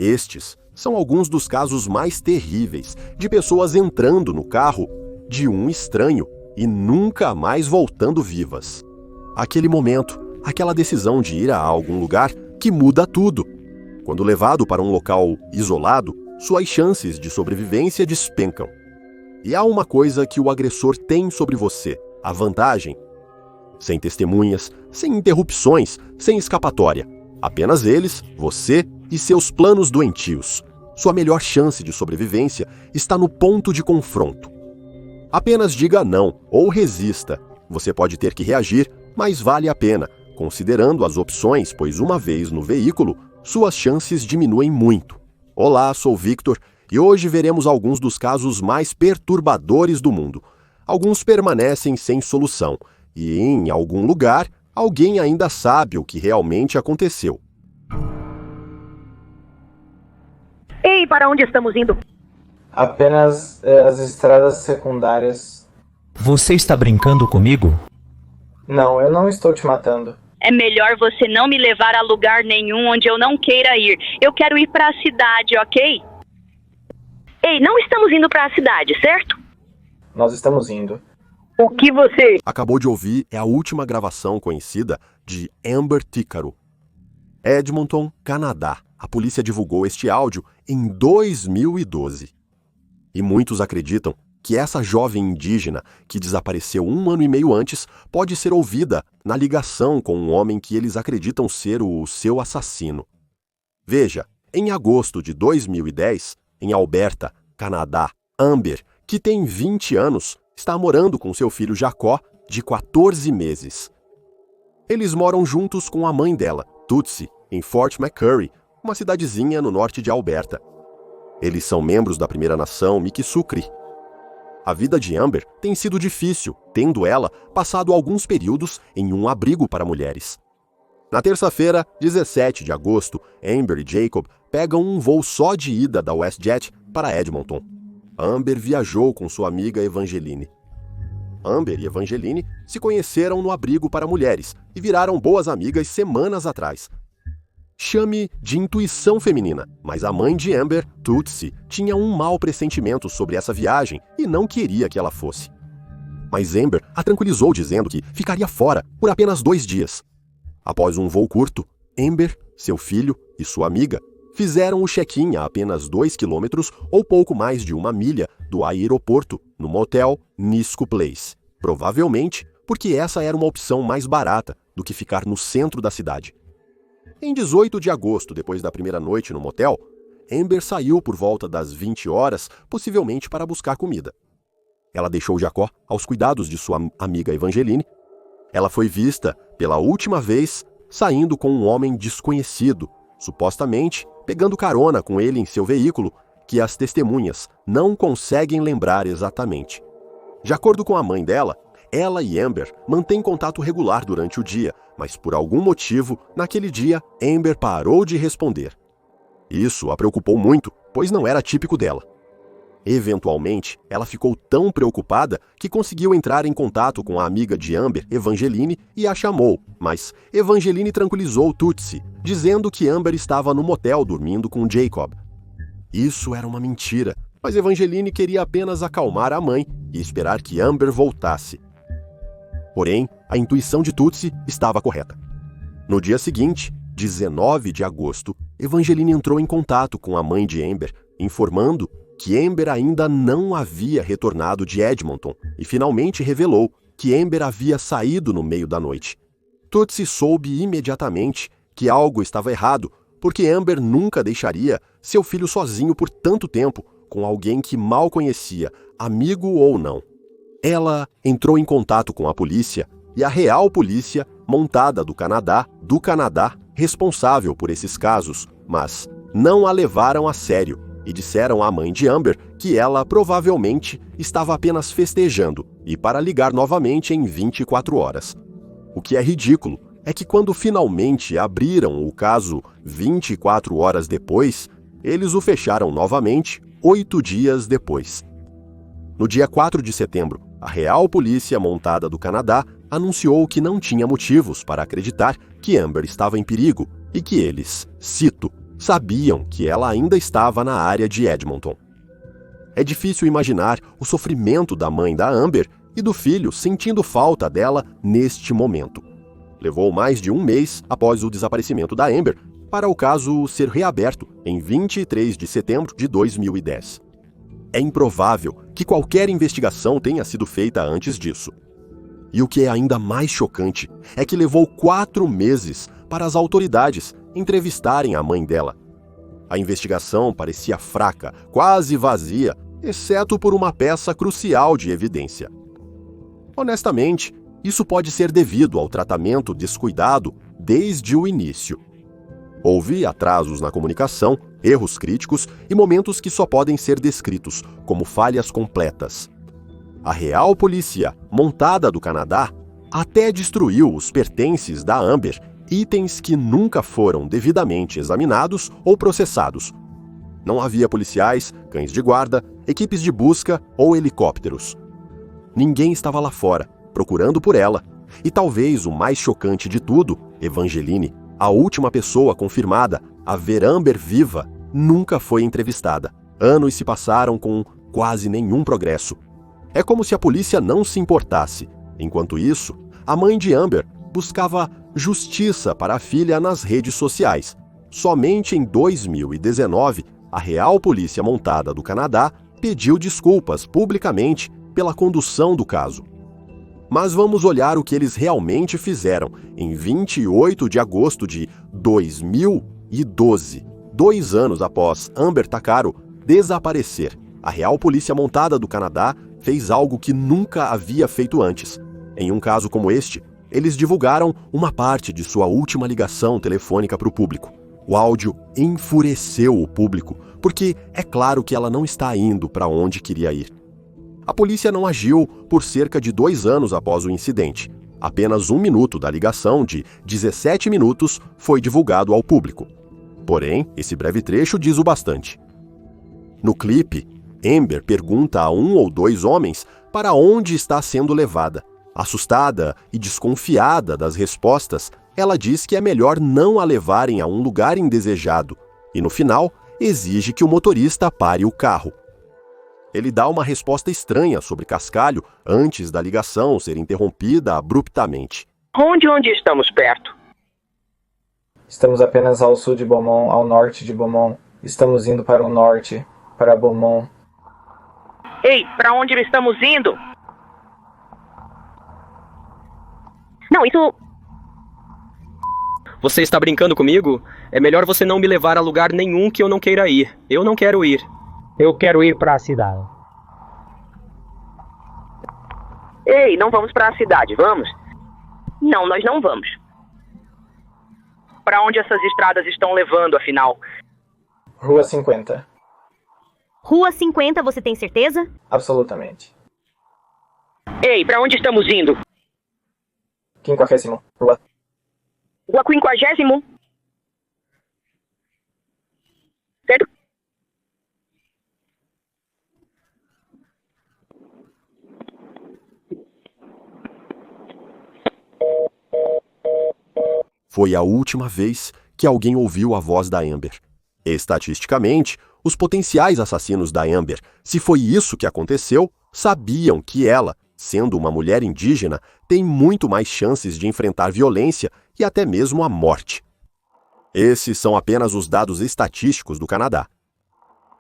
Estes são alguns dos casos mais terríveis de pessoas entrando no carro de um estranho e nunca mais voltando vivas. Aquele momento, aquela decisão de ir a algum lugar que muda tudo. Quando levado para um local isolado, suas chances de sobrevivência despencam. E há uma coisa que o agressor tem sobre você, a vantagem. Sem testemunhas, sem interrupções, sem escapatória. Apenas eles, você e seus planos doentios. Sua melhor chance de sobrevivência está no ponto de confronto. Apenas diga não ou resista. Você pode ter que reagir, mas vale a pena, considerando as opções, pois uma vez no veículo, suas chances diminuem muito. Olá, sou Victor e hoje veremos alguns dos casos mais perturbadores do mundo. Alguns permanecem sem solução e, em algum lugar, alguém ainda sabe o que realmente aconteceu. Ei, para onde estamos indo? Apenas as estradas secundárias. Você está brincando comigo? Não, eu não estou te matando. É melhor você não me levar a lugar nenhum onde eu não queira ir. Eu quero ir para a cidade, ok? Ei, não estamos indo para a cidade, certo? Nós estamos indo. O que você... Acabou de ouvir é a última gravação conhecida de Amber Tícaro. Edmonton, Canadá. A polícia divulgou este áudio em 2012. E muitos acreditam que essa jovem indígena, que desapareceu 1 ano e meio antes, pode ser ouvida na ligação com um homem que eles acreditam ser o seu assassino. Veja, em agosto de 2010, em Alberta, Canadá, Amber, que tem 20 anos, está morando com seu filho Jacó, de 14 meses. Eles moram juntos com a mãe dela, Tutsi, em Fort McCurry, uma cidadezinha no norte de Alberta. Eles são membros da primeira nação Mikisequi. A vida de Amber tem sido difícil, tendo ela passado alguns períodos em um abrigo para mulheres. Na terça-feira, 17 de agosto, Amber e Jacob pegam um voo só de ida da WestJet para Edmonton. Amber viajou com sua amiga Evangeline. Amber e Evangeline se conheceram no abrigo para mulheres e viraram boas amigas semanas atrás. Chame de intuição feminina, mas a mãe de Amber, Tutsi, tinha um mau pressentimento sobre essa viagem e não queria que ela fosse. Mas Amber a tranquilizou dizendo que ficaria fora por apenas 2 dias. Após um voo curto, Amber, seu filho e sua amiga fizeram o check-in a apenas 2 quilômetros ou pouco mais de 1 milha do aeroporto, no motel Nisku Place. Provavelmente porque essa era uma opção mais barata do que ficar no centro da cidade. Em 18 de agosto, depois da primeira noite no motel, Amber saiu por volta das 20 horas, possivelmente para buscar comida. Ela deixou Jacó aos cuidados de sua amiga Evangeline. Ela foi vista, pela última vez, saindo com um homem desconhecido, supostamente pegando carona com ele em seu veículo, que as testemunhas não conseguem lembrar exatamente. De acordo com a mãe dela, ela e Amber mantêm contato regular durante o dia, mas por algum motivo, naquele dia, Amber parou de responder. Isso a preocupou muito, pois não era típico dela. Eventualmente, ela ficou tão preocupada que conseguiu entrar em contato com a amiga de Amber, Evangeline, e a chamou, mas Evangeline tranquilizou Tutsi, dizendo que Amber estava no motel dormindo com Jacob. Isso era uma mentira, mas Evangeline queria apenas acalmar a mãe e esperar que Amber voltasse. Porém, a intuição de Tutsi estava correta. No dia seguinte, 19 de agosto, Evangeline entrou em contato com a mãe de Amber, informando que Amber ainda não havia retornado de Edmonton e finalmente revelou que Amber havia saído no meio da noite. Tutsi soube imediatamente que algo estava errado, porque Amber nunca deixaria seu filho sozinho por tanto tempo com alguém que mal conhecia, amigo ou não. Ela entrou em contato com a polícia e a Real Polícia, montada do Canadá, responsável por esses casos, mas não a levaram a sério e disseram à mãe de Amber que ela provavelmente estava apenas festejando e para ligar novamente em 24 horas. O que é ridículo é que quando finalmente abriram o caso 24 horas depois, eles o fecharam novamente 8 dias depois. No dia 4 de setembro, a Real Polícia montada do Canadá anunciou que não tinha motivos para acreditar que Amber estava em perigo e que eles, cito, sabiam que ela ainda estava na área de Edmonton. É difícil imaginar o sofrimento da mãe da Amber e do filho sentindo falta dela neste momento. Levou mais de um mês após o desaparecimento da Amber para o caso ser reaberto em 23 de setembro de 2010. É improvável que qualquer investigação tenha sido feita antes disso. E o que é ainda mais chocante é que levou 4 meses para as autoridades entrevistarem a mãe dela. A investigação parecia fraca, quase vazia, exceto por uma peça crucial de evidência. Honestamente, isso pode ser devido ao tratamento descuidado desde o início. Houve atrasos na comunicação, erros críticos e momentos que só podem ser descritos como falhas completas. A Real Polícia Montada do Canadá até destruiu os pertences da Amber, itens que nunca foram devidamente examinados ou processados. Não havia policiais, cães de guarda, equipes de busca ou helicópteros. Ninguém estava lá fora, procurando por ela. E talvez o mais chocante de tudo, Evangeline, a última pessoa confirmada a ver Amber viva, nunca foi entrevistada. Anos se passaram com quase nenhum progresso. É como se a polícia não se importasse. Enquanto isso, a mãe de Amber buscava justiça para a filha nas redes sociais. Somente em 2019, a Real Polícia Montada do Canadá pediu desculpas publicamente pela condução do caso. Mas vamos olhar o que eles realmente fizeram em 28 de agosto de 2012, 2 anos após Amber Takaro desaparecer. A Real Polícia Montada do Canadá fez algo que nunca havia feito antes. Em um caso como este, eles divulgaram uma parte de sua última ligação telefônica para o público. O áudio enfureceu o público, porque é claro que ela não está indo para onde queria ir. A polícia não agiu por cerca de 2 anos após o incidente. Apenas 1 minuto da ligação de 17 minutos foi divulgado ao público. Porém, esse breve trecho diz o bastante. No clipe, Amber pergunta a 1 ou 2 homens para onde está sendo levada. Assustada e desconfiada das respostas, ela diz que é melhor não a levarem a um lugar indesejado e, no final, exige que o motorista pare o carro. Ele dá uma resposta estranha sobre Cascalho antes da ligação ser interrompida abruptamente. Onde estamos perto? Estamos apenas ao sul de Beaumont, ao norte de Beaumont. Estamos indo para o norte, para Beaumont. Ei, para onde estamos indo? Não, isso... Você está brincando comigo? É melhor você não me levar a lugar nenhum que eu não queira ir. Eu não quero ir. Eu quero ir para a cidade. Ei, não vamos para a cidade, vamos? Não, nós não vamos. Para onde essas estradas estão levando, afinal? Rua 50. Rua 50, você tem certeza? Absolutamente. Ei, para onde estamos indo? 50º. Rua. Rua 50º? Certo? Foi a última vez que alguém ouviu a voz da Amber. Estatisticamente, os potenciais assassinos da Amber, se foi isso que aconteceu, sabiam que ela, sendo uma mulher indígena, tem muito mais chances de enfrentar violência e até mesmo a morte. Esses são apenas os dados estatísticos do Canadá.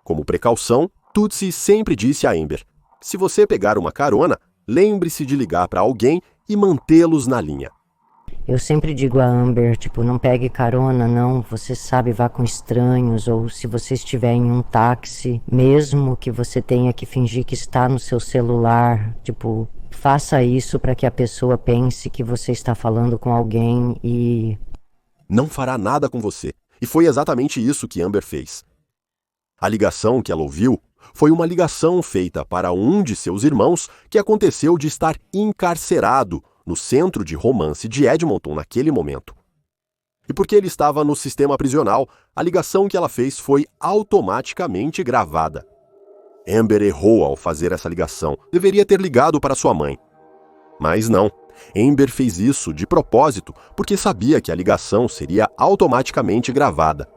Como precaução, Tutsi sempre disse a Amber: se você pegar uma carona, lembre-se de ligar para alguém e mantê-los na linha. Eu sempre digo a Amber, não pegue carona, não, você sabe, vá com estranhos, ou se você estiver em um táxi, mesmo que você tenha que fingir que está no seu celular, faça isso para que a pessoa pense que você está falando com alguém e... Não fará nada com você, e foi exatamente isso que Amber fez. A ligação que ela ouviu foi uma ligação feita para um de seus irmãos que aconteceu de estar encarcerado no centro de romance de Edmonton naquele momento. E porque ele estava no sistema prisional, a ligação que ela fez foi automaticamente gravada. Amber errou ao fazer essa ligação, deveria ter ligado para sua mãe. Mas não, Amber fez isso de propósito porque sabia que a ligação seria automaticamente gravada.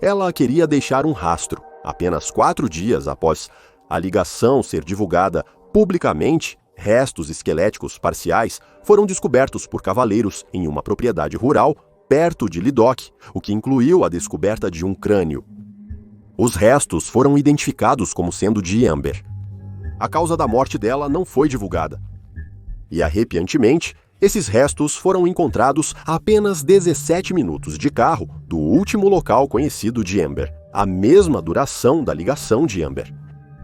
ela queria deixar um rastro. Apenas 4 dias após a ligação ser divulgada publicamente, restos esqueléticos parciais foram descobertos por cavaleiros em uma propriedade rural perto de Ledoc, o que incluiu a descoberta de um crânio. Os restos foram identificados como sendo de Amber. A causa da morte dela não foi divulgada. E, arrepiantemente, esses restos foram encontrados a apenas 17 minutos de carro do último local conhecido de Amber, a mesma duração da ligação de Amber.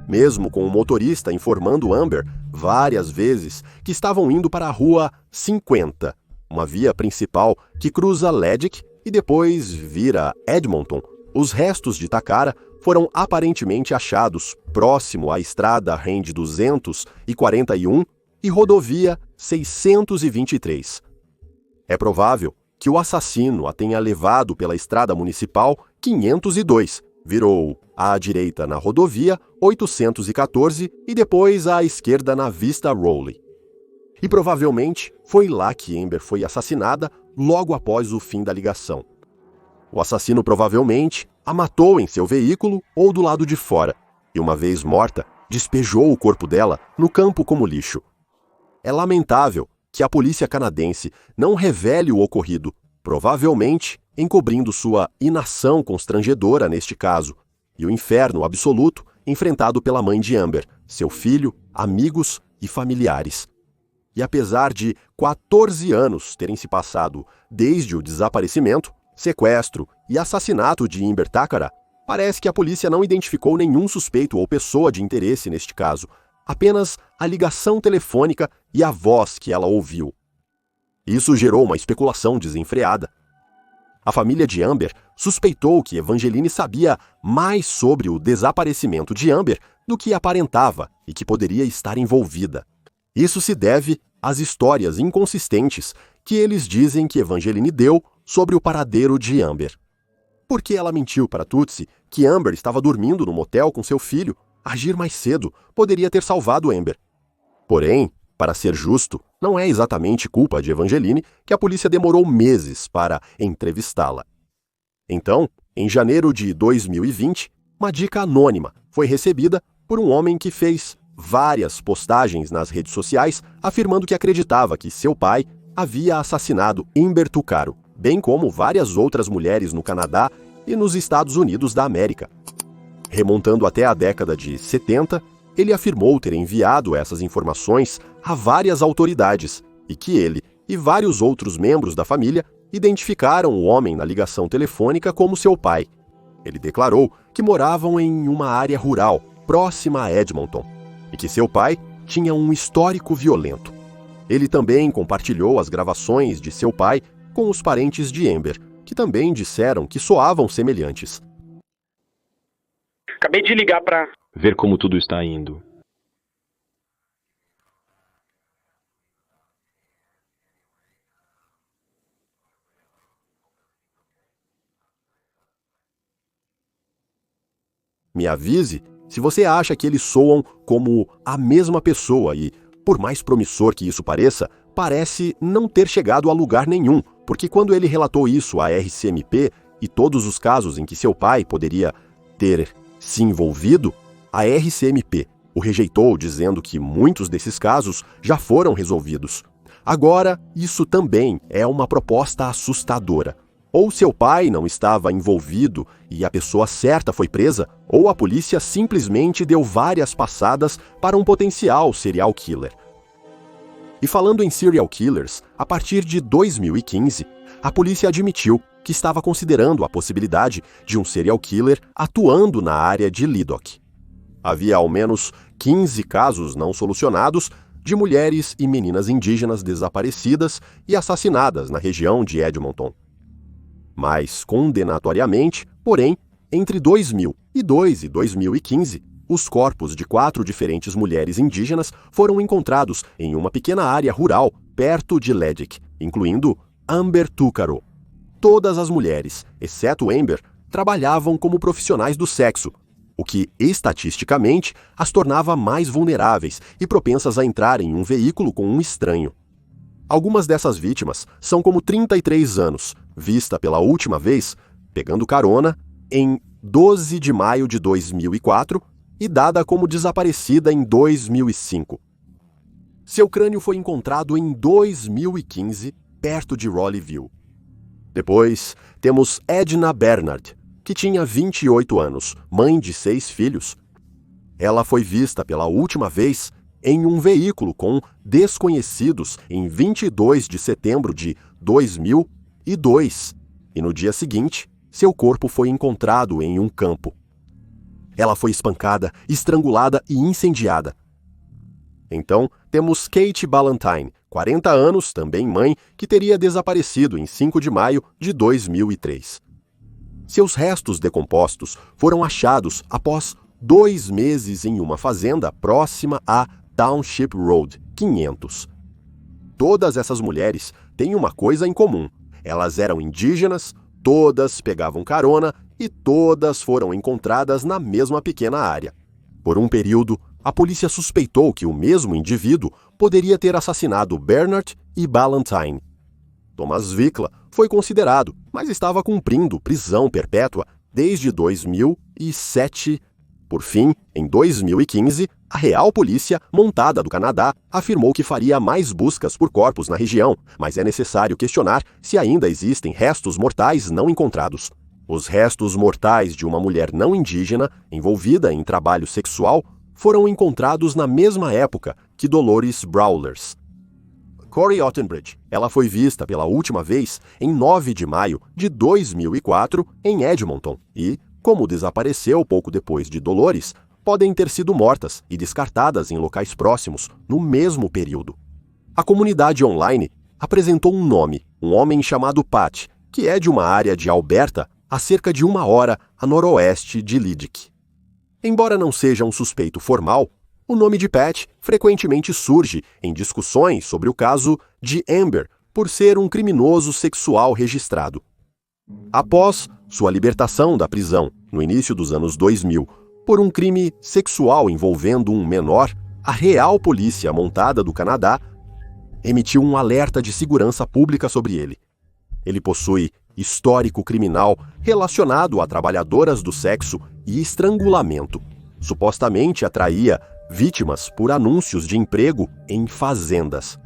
Mesmo com o motorista informando Amber várias vezes que estavam indo para a Rua 50, uma via principal que cruza Leduc e depois vira Edmonton, os restos de Takara foram aparentemente achados próximo à estrada REND 241 e rodovia 623. É provável que o assassino a tenha levado pela estrada municipal 502, virou à direita na rodovia 814 e depois à esquerda na Vista Rowley. E provavelmente foi lá que Amber foi assassinada logo após o fim da ligação. O assassino provavelmente a matou em seu veículo ou do lado de fora, e uma vez morta, despejou o corpo dela no campo como lixo. É lamentável que a polícia canadense não revele o ocorrido, provavelmente encobrindo sua inação constrangedora neste caso, e o inferno absoluto enfrentado pela mãe de Amber, seu filho, amigos e familiares. E apesar de 14 anos terem se passado desde o desaparecimento, sequestro e assassinato de Amber Takara, parece que a polícia não identificou nenhum suspeito ou pessoa de interesse neste caso, apenas a ligação telefônica e a voz que ela ouviu. Isso gerou uma especulação desenfreada. A família de Amber suspeitou que Evangeline sabia mais sobre o desaparecimento de Amber do que aparentava e que poderia estar envolvida. Isso se deve às histórias inconsistentes que eles dizem que Evangeline deu sobre o paradeiro de Amber. Por que ela mentiu para Tutsi que Amber estava dormindo no motel com seu filho? Agir mais cedo poderia ter salvado Amber. Porém, para ser justo, não é exatamente culpa de Evangeline que a polícia demorou meses para entrevistá-la. Então, em janeiro de 2020, uma dica anônima foi recebida por um homem que fez várias postagens nas redes sociais afirmando que acreditava que seu pai havia assassinado Amber Tucaro, bem como várias outras mulheres no Canadá e nos Estados Unidos da América. Remontando até a década de 70, ele afirmou ter enviado essas informações a várias autoridades e que ele e vários outros membros da família identificaram o homem na ligação telefônica como seu pai. Ele declarou que moravam em uma área rural, próxima a Edmonton, e que seu pai tinha um histórico violento. Ele também compartilhou as gravações de seu pai com os parentes de Amber, que também disseram que soavam semelhantes. Acabei de ligar para ver como tudo está indo. Me avise se você acha que eles soam como a mesma pessoa e, por mais promissor que isso pareça, parece não ter chegado a lugar nenhum, porque quando ele relatou isso à RCMP e todos os casos em que seu pai poderia ter se envolvido, a RCMP o rejeitou dizendo que muitos desses casos já foram resolvidos. Agora, isso também é uma proposta assustadora. Ou seu pai não estava envolvido e a pessoa certa foi presa, ou a polícia simplesmente deu várias passadas para um potencial serial killer. E falando em serial killers, a partir de 2015, a polícia admitiu que estava considerando a possibilidade de um serial killer atuando na área de Ledoc. Havia ao menos 15 casos não solucionados de mulheres e meninas indígenas desaparecidas e assassinadas na região de Edmonton. Mas, condenatoriamente, porém, entre 2002 e 2015, os corpos de 4 diferentes mulheres indígenas foram encontrados em uma pequena área rural perto de Leduc, incluindo Amber Tucaro. Todas as mulheres, exceto Amber, trabalhavam como profissionais do sexo, o que, estatisticamente, as tornava mais vulneráveis e propensas a entrar em um veículo com um estranho. Algumas dessas vítimas são como 33 anos, vista pela última vez, pegando carona em 12 de maio de 2004 e dada como desaparecida em 2005. Seu crânio foi encontrado em 2015, perto de Rollyville. Depois, temos Edna Bernard, que tinha 28 anos, mãe de 6 filhos. Ela foi vista pela última vez em um veículo com desconhecidos em 22 de setembro de 2002, e no dia seguinte, seu corpo foi encontrado em um campo. Ela foi espancada, estrangulada e incendiada. Então, temos Kate Ballantyne, 40 anos, também mãe, que teria desaparecido em 5 de maio de 2003. Seus restos decompostos foram achados após 2 meses em uma fazenda próxima a Township Road 500. Todas essas mulheres têm uma coisa em comum. Elas eram indígenas, todas pegavam carona e todas foram encontradas na mesma pequena área. Por um período, a polícia suspeitou que o mesmo indivíduo poderia ter assassinado Bernard e Ballantyne. Thomas Wickla foi considerado, mas estava cumprindo prisão perpétua desde 2007. Por fim, em 2015, a Real Polícia Montada do Canadá afirmou que faria mais buscas por corpos na região, mas é necessário questionar se ainda existem restos mortais não encontrados. Os restos mortais de uma mulher não indígena envolvida em trabalho sexual foram encontrados na mesma época que Dolores Brawlers. Corey Ottenbridge, ela foi vista pela última vez em 9 de maio de 2004 em Edmonton e, como desapareceu pouco depois de Dolores, podem ter sido mortas e descartadas em locais próximos no mesmo período. A comunidade online apresentou um nome, um homem chamado Pat, que é de uma área de Alberta a cerca de 1 hora a noroeste de Leduc. Embora não seja um suspeito formal, o nome de Pat frequentemente surge em discussões sobre o caso de Amber por ser um criminoso sexual registrado. Após sua libertação da prisão, no início dos anos 2000, por um crime sexual envolvendo um menor, a Real Polícia Montada do Canadá emitiu um alerta de segurança pública sobre ele. Ele possui histórico criminal relacionado a trabalhadoras do sexo e estrangulamento. Supostamente atraía vítimas por anúncios de emprego em fazendas.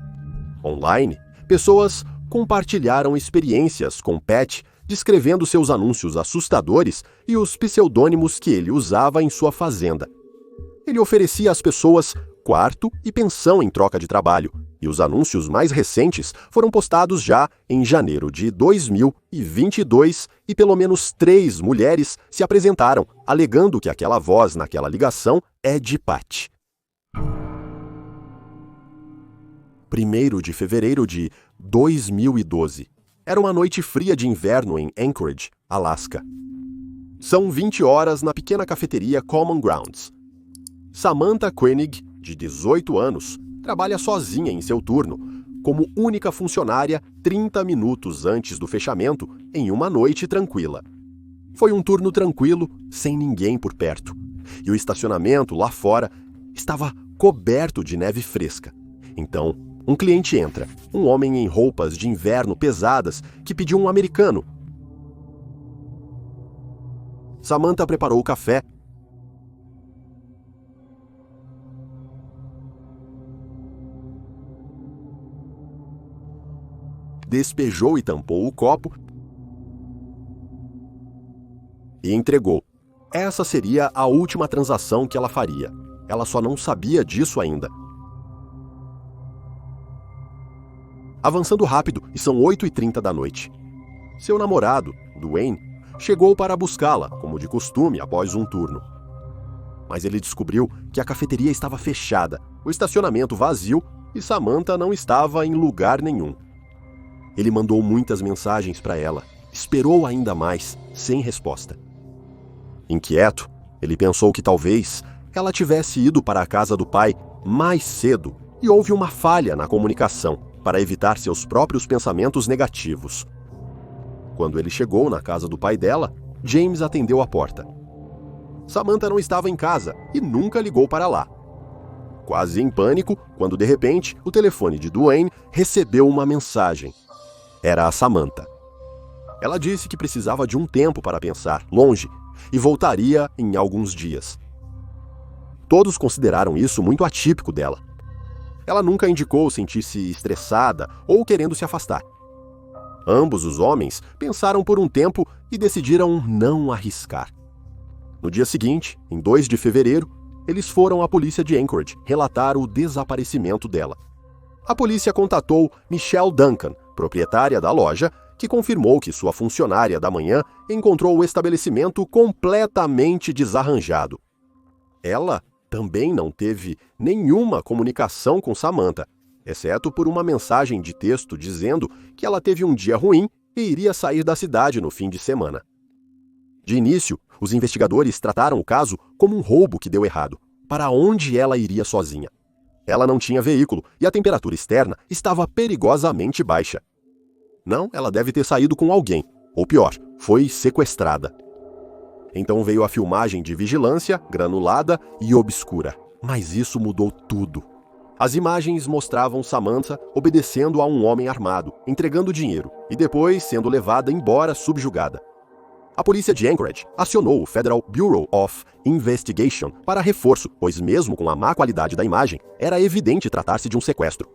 Online, pessoas compartilharam experiências com Pat, descrevendo seus anúncios assustadores e os pseudônimos que ele usava em sua fazenda. Ele oferecia às pessoas quarto e pensão em troca de trabalho, e os anúncios mais recentes foram postados já em janeiro de 2022 e pelo menos 3 mulheres se apresentaram, alegando que aquela voz naquela ligação é de Pat. 1º de fevereiro de 2012. Era uma noite fria de inverno em Anchorage, Alasca. São 20 horas na pequena cafeteria Common Grounds. Samantha Koenig, de 18 anos, trabalha sozinha em seu turno, como única funcionária 30 minutos antes do fechamento, em uma noite tranquila. Foi um turno tranquilo, sem ninguém por perto, e o estacionamento lá fora estava coberto de neve fresca. Então, um cliente entra, um homem em roupas de inverno pesadas que pediu um americano. Samantha preparou o café. Despejou e tampou o copo e entregou. Essa seria a última transação que ela faria. Ela só não sabia disso ainda. Avançando rápido, e são 8h30 da noite. Seu namorado, Dwayne, chegou para buscá-la, como de costume, após um turno. Mas ele descobriu que a cafeteria estava fechada, o estacionamento vazio e Samantha não estava em lugar nenhum. Ele mandou muitas mensagens para ela, esperou ainda mais, sem resposta. Inquieto, ele pensou que talvez ela tivesse ido para a casa do pai mais cedo e houve uma falha na comunicação para evitar seus próprios pensamentos negativos. Quando ele chegou na casa do pai dela, James atendeu a porta. Samantha não estava em casa e nunca ligou para lá. Quase em pânico, quando de repente o telefone de Dwayne recebeu uma mensagem. Era a Samantha. Ela disse que precisava de um tempo para pensar, longe, e voltaria em alguns dias. Todos consideraram isso muito atípico dela. Ela nunca indicou sentir-se estressada ou querendo se afastar. Ambos os homens pensaram por um tempo e decidiram não arriscar. No dia seguinte, em 2 de fevereiro, eles foram à polícia de Anchorage relatar o desaparecimento dela. A polícia contatou Michelle Duncan, proprietária da loja, que confirmou que sua funcionária da manhã encontrou o estabelecimento completamente desarranjado. Ela também não teve nenhuma comunicação com Samantha, exceto por uma mensagem de texto dizendo que ela teve um dia ruim e iria sair da cidade no fim de semana. De início, os investigadores trataram o caso como um roubo que deu errado. Para onde ela iria sozinha? Ela não tinha veículo e a temperatura externa estava perigosamente baixa. Não, ela deve ter saído com alguém, ou pior, foi sequestrada. Então veio a filmagem de vigilância, granulada e obscura. Mas isso mudou tudo. As imagens mostravam Samantha obedecendo a um homem armado, entregando dinheiro e depois sendo levada embora subjugada. A polícia de Anchorage acionou o Federal Bureau of Investigation para reforço, pois mesmo com a má qualidade da imagem, era evidente tratar-se de um sequestro.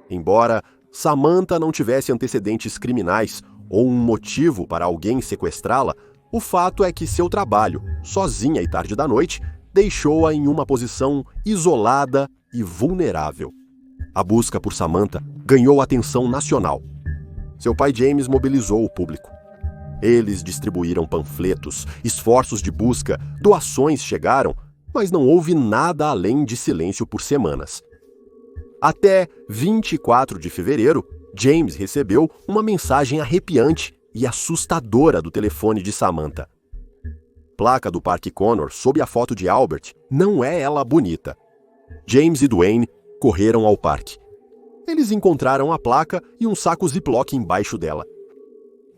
Embora Samantha não tivesse antecedentes criminais ou um motivo para alguém sequestrá-la, o fato é que seu trabalho, sozinha e tarde da noite, deixou-a em uma posição isolada e vulnerável. A busca por Samantha ganhou atenção nacional. Seu pai James mobilizou o público. Eles distribuíram panfletos, esforços de busca, doações chegaram, mas não houve nada além de silêncio por semanas. Até 24 de fevereiro, James recebeu uma mensagem arrepiante e assustadora do telefone de Samantha. Placa do Parque Connor sob a foto de Albert, não é ela bonita. James e Duane correram ao parque. Eles encontraram a placa e um saco Ziploc embaixo dela.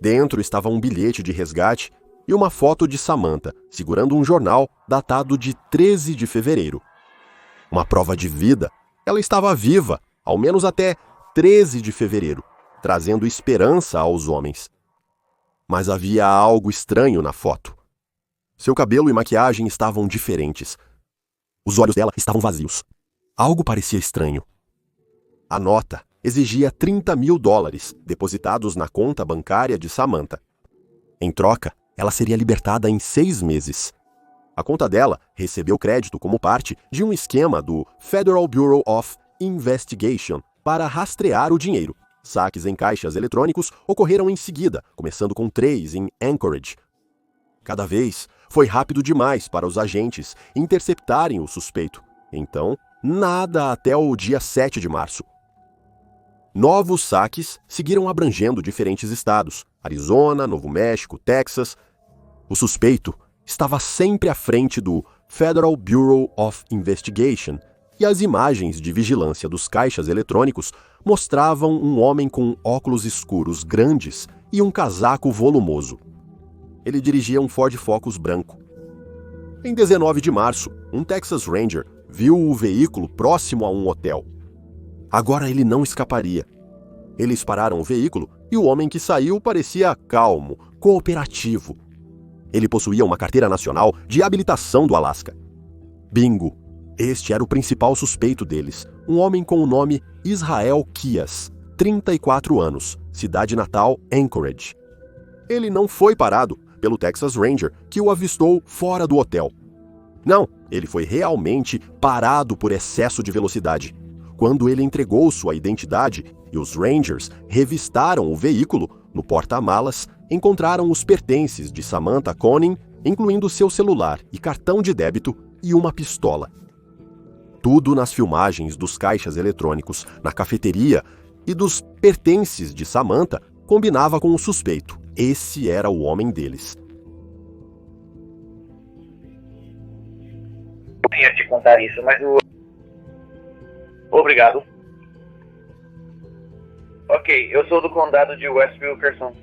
Dentro estava um bilhete de resgate e uma foto de Samantha, segurando um jornal datado de 13 de fevereiro. Uma prova de vida. Ela estava viva, ao menos até 13 de fevereiro, trazendo esperança aos homens. Mas havia algo estranho na foto. Seu cabelo e maquiagem estavam diferentes. Os olhos dela estavam vazios. Algo parecia estranho. A nota exigia $30.000 depositados na conta bancária de Samantha. Em troca, ela seria libertada em 6 meses. A conta dela recebeu crédito como parte de um esquema do Federal Bureau of Investigation para rastrear o dinheiro. Saques em caixas eletrônicos ocorreram em seguida, começando com 3 em Anchorage. Cada vez foi rápido demais para os agentes interceptarem o suspeito. Então, nada até o dia 7 de março. Novos saques seguiram abrangendo diferentes estados: Arizona, Novo México, Texas. O suspeito estava sempre à frente do Federal Bureau of Investigation e as imagens de vigilância dos caixas eletrônicos mostravam um homem com óculos escuros grandes e um casaco volumoso. Ele dirigia um Ford Focus branco. Em 19 de março, um Texas Ranger viu o veículo próximo a um hotel. Agora ele não escaparia. Eles pararam o veículo e o homem que saiu parecia calmo, cooperativo. Ele possuía uma carteira nacional de habilitação do Alasca. Bingo! Este era o principal suspeito deles, um homem com o nome Israel Kias, 34 anos, cidade natal Anchorage. Ele não foi parado pelo Texas Ranger, que o avistou fora do hotel. Não, ele foi realmente parado por excesso de velocidade. Quando ele entregou sua identidade e os Rangers revistaram o veículo, no porta-malas encontraram os pertences de Samantha Conning, incluindo seu celular e cartão de débito e uma pistola. Tudo nas filmagens dos caixas eletrônicos, na cafeteria e dos pertences de Samantha combinava com o suspeito. Esse era o homem deles. Eu ia te contar isso, mas o... Obrigado. Ok, eu sou do condado de West Wilkerson.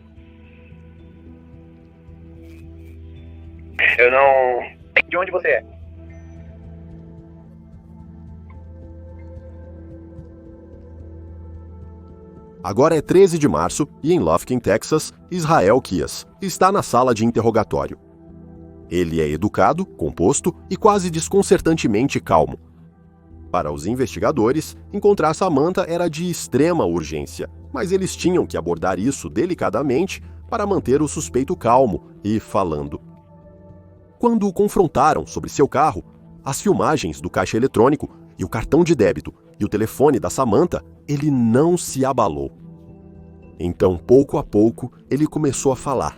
Eu não... De onde você é? Agora é 13 de março e em Lufkin, Texas, Israel Kias está na sala de interrogatório. Ele é educado, composto e quase desconcertantemente calmo. Para os investigadores, encontrar Samantha era de extrema urgência, mas eles tinham que abordar isso delicadamente para manter o suspeito calmo e falando. Quando o confrontaram sobre seu carro, as filmagens do caixa eletrônico e o cartão de débito e o telefone da Samantha, ele não se abalou. Então, pouco a pouco, ele começou a falar.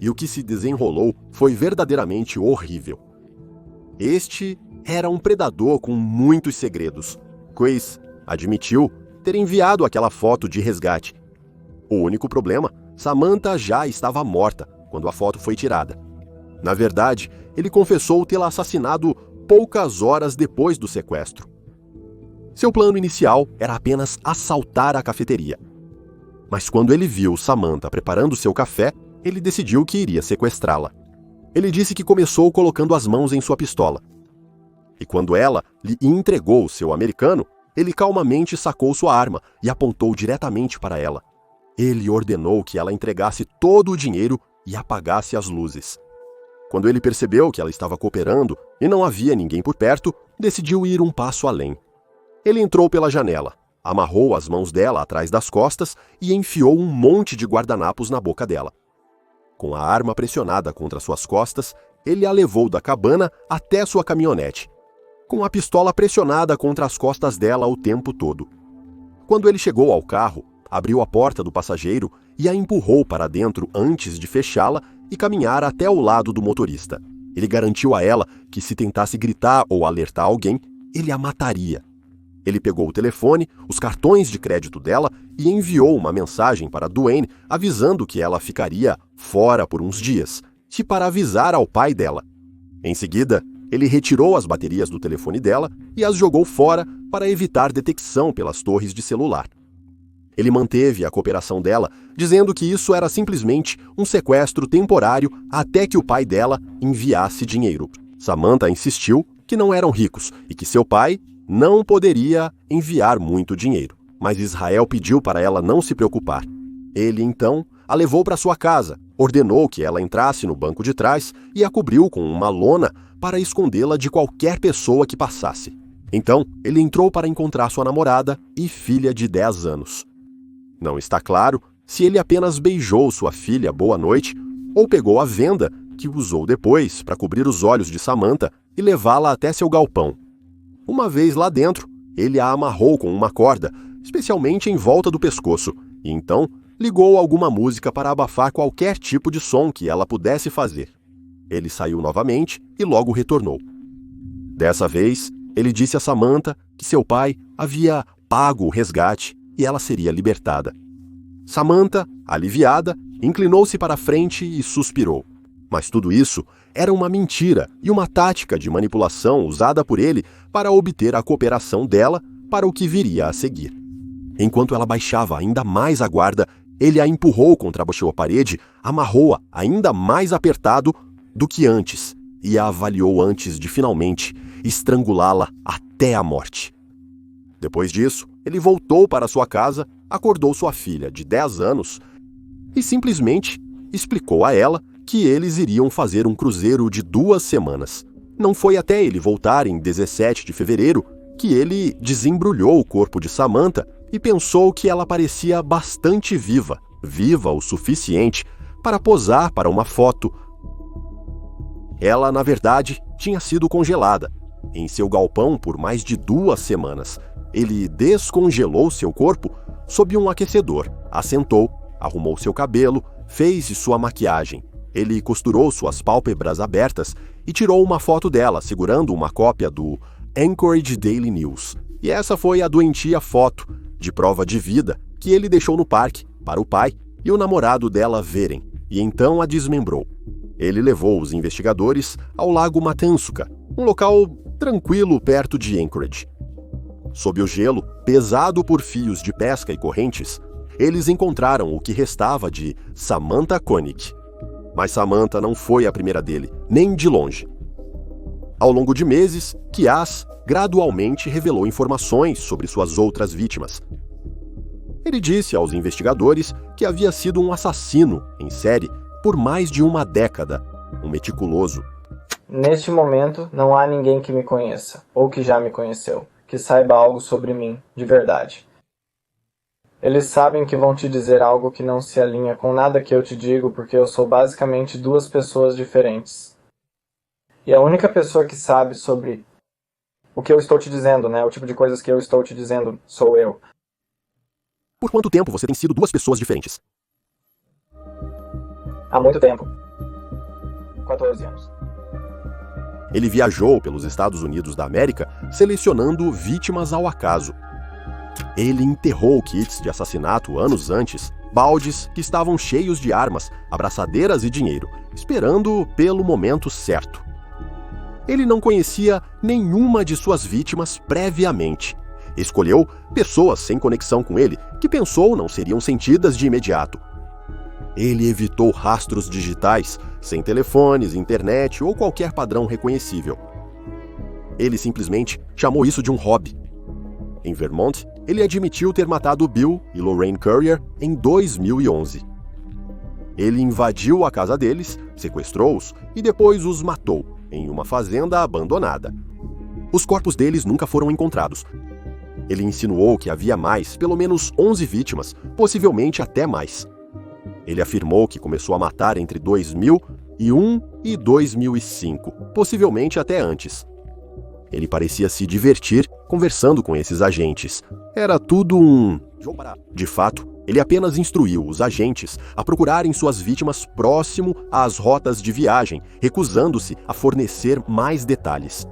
E o que se desenrolou foi verdadeiramente horrível. Este era um predador com muitos segredos. Chris admitiu ter enviado aquela foto de resgate. O único problema, Samantha já estava morta quando a foto foi tirada. Na verdade, ele confessou tê-la assassinado poucas horas depois do sequestro. Seu plano inicial era apenas assaltar a cafeteria. Mas quando ele viu Samantha preparando seu café, ele decidiu que iria sequestrá-la. Ele disse que começou colocando as mãos em sua pistola. E quando ela lhe entregou o seu americano, ele calmamente sacou sua arma e apontou diretamente para ela. Ele ordenou que ela entregasse todo o dinheiro e apagasse as luzes. Quando ele percebeu que ela estava cooperando e não havia ninguém por perto, decidiu ir um passo além. Ele entrou pela janela, amarrou as mãos dela atrás das costas e enfiou um monte de guardanapos na boca dela. Com a arma pressionada contra suas costas, ele a levou da cabana até sua caminhonete, com a pistola pressionada contra as costas dela o tempo todo. Quando ele chegou ao carro, abriu a porta do passageiro e a empurrou para dentro antes de fechá-la e caminhar até o lado do motorista. Ele garantiu a ela que se tentasse gritar ou alertar alguém, ele a mataria. Ele pegou o telefone, os cartões de crédito dela e enviou uma mensagem para Duane avisando que ela ficaria fora por uns dias, e para avisar ao pai dela. Em seguida, ele retirou as baterias do telefone dela e as jogou fora para evitar detecção pelas torres de celular. Ele manteve a cooperação dela, dizendo que isso era simplesmente um sequestro temporário até que o pai dela enviasse dinheiro. Samantha insistiu que não eram ricos e que seu pai não poderia enviar muito dinheiro, mas Israel pediu para ela não se preocupar. Ele, então, a levou para sua casa, ordenou que ela entrasse no banco de trás e a cobriu com uma lona para escondê-la de qualquer pessoa que passasse. Então, ele entrou para encontrar sua namorada e filha de 10 anos. Não está claro se ele apenas beijou sua filha boa noite ou pegou a venda que usou depois para cobrir os olhos de Samantha e levá-la até seu galpão. Uma vez lá dentro, ele a amarrou com uma corda, especialmente em volta do pescoço, e então ligou alguma música para abafar qualquer tipo de som que ela pudesse fazer. Ele saiu novamente e logo retornou. Dessa vez, ele disse a Samantha que seu pai havia pago o resgate e ela seria libertada. Samantha, aliviada, inclinou-se para a frente e suspirou. Mas tudo isso era uma mentira e uma tática de manipulação usada por ele para obter a cooperação dela para o que viria a seguir. Enquanto ela baixava ainda mais a guarda, ele a empurrou contra a parede, amarrou-a ainda mais apertado do que antes e a avaliou antes de finalmente estrangulá-la até a morte. Depois disso, ele voltou para sua casa, acordou sua filha de 10 anos e simplesmente explicou a ela que eles iriam fazer um cruzeiro de 2 semanas. Não foi até ele voltar em 17 de fevereiro que ele desembrulhou o corpo de Samantha e pensou que ela parecia bastante viva, viva o suficiente para posar para uma foto. Ela, na verdade, tinha sido congelada em seu galpão por mais de 2 semanas. Ele descongelou seu corpo sob um aquecedor, assentou, arrumou seu cabelo, fez sua maquiagem. Ele costurou suas pálpebras abertas e tirou uma foto dela segurando uma cópia do Anchorage Daily News. E essa foi a doentia foto, de prova de vida, que ele deixou no parque para o pai e o namorado dela verem, e então a desmembrou. Ele levou os investigadores ao Lago Matansuca, um local tranquilo perto de Anchorage. Sob o gelo, pesado por fios de pesca e correntes, eles encontraram o que restava de Samantha Koenig. Mas Samantha não foi a primeira dele, nem de longe. Ao longo de meses, Kias gradualmente revelou informações sobre suas outras vítimas. Ele disse aos investigadores que havia sido um assassino em série por mais de uma década, um meticuloso. Neste momento, não há ninguém que me conheça, ou que já me conheceu, que saiba algo sobre mim, de verdade. Eles sabem que vão te dizer algo que não se alinha com nada que eu te digo, porque eu sou basicamente duas pessoas diferentes. E a única pessoa que sabe sobre o que eu estou te dizendo, o tipo de coisas que eu estou te dizendo, sou eu. Por quanto tempo você tem sido duas pessoas diferentes? Há muito tempo. 14 anos. Ele viajou pelos Estados Unidos da América selecionando vítimas ao acaso. Ele enterrou kits de assassinato anos antes, baldes que estavam cheios de armas, abraçadeiras e dinheiro, esperando pelo momento certo. Ele não conhecia nenhuma de suas vítimas previamente. Escolheu pessoas sem conexão com ele, que pensou não seriam sentidas de imediato. Ele evitou rastros digitais, sem telefones, internet ou qualquer padrão reconhecível. Ele simplesmente chamou isso de um hobby. Em Vermont, ele admitiu ter matado Bill e Lorraine Currier em 2011. Ele invadiu a casa deles, sequestrou-os e depois os matou em uma fazenda abandonada. Os corpos deles nunca foram encontrados. Ele insinuou que havia mais, pelo menos 11 vítimas, possivelmente até mais. Ele afirmou que começou a matar entre 2001 e 2005, possivelmente até antes. Ele parecia se divertir conversando com esses agentes. Era tudo um jogo barato. De fato, ele apenas instruiu os agentes a procurarem suas vítimas próximo às rotas de viagem, recusando-se a fornecer mais detalhes.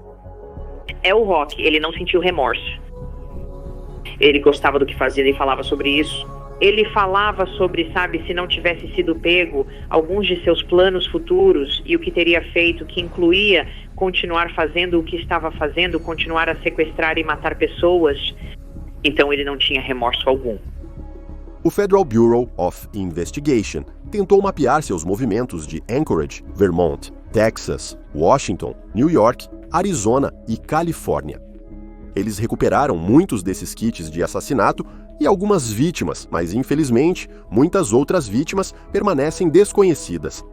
É o Rock, ele não sentiu remorso. Ele gostava do que fazia e falava sobre isso. Ele falava sobre, se não tivesse sido pego, alguns de seus planos futuros e o que teria feito, que incluía continuar fazendo o que estava fazendo, continuar a sequestrar e matar pessoas. Então ele não tinha remorso algum. O Federal Bureau of Investigation tentou mapear seus movimentos de Anchorage, Vermont, Texas, Washington, New York, Arizona e Califórnia. Eles recuperaram muitos desses kits de assassinato e algumas vítimas, mas infelizmente, muitas outras vítimas permanecem desconhecidas.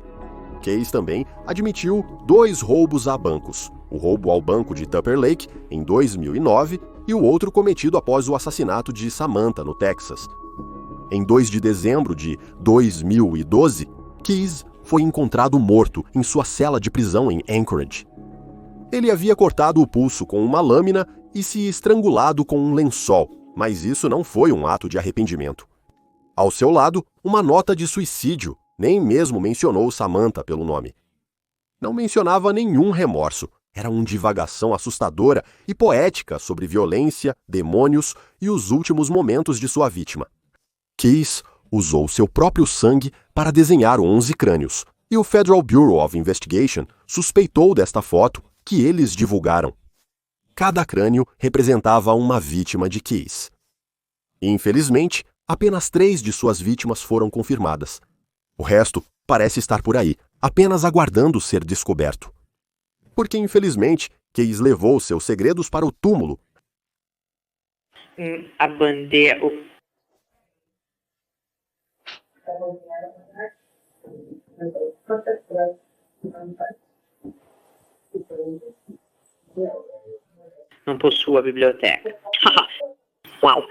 Case também admitiu 2 roubos a bancos, o roubo ao banco de Tupper Lake, em 2009, e o outro cometido após o assassinato de Samantha, no Texas. Em 2 de dezembro de 2012, Case foi encontrado morto em sua cela de prisão em Anchorage. Ele havia cortado o pulso com uma lâmina e se estrangulado com um lençol, mas isso não foi um ato de arrependimento. Ao seu lado, uma nota de suicídio, nem mesmo mencionou Samantha pelo nome. Não mencionava nenhum remorso, era uma divagação assustadora e poética sobre violência, demônios e os últimos momentos de sua vítima. Case usou seu próprio sangue para desenhar 11 crânios, e o Federal Bureau of Investigation suspeitou desta foto que eles divulgaram. Cada crânio representava uma vítima de Case. Infelizmente, apenas 3 de suas vítimas foram confirmadas. O resto parece estar por aí, apenas aguardando ser descoberto. Porque, infelizmente, Case levou seus segredos para o túmulo. A bandeira... Não possuo a biblioteca. Uau!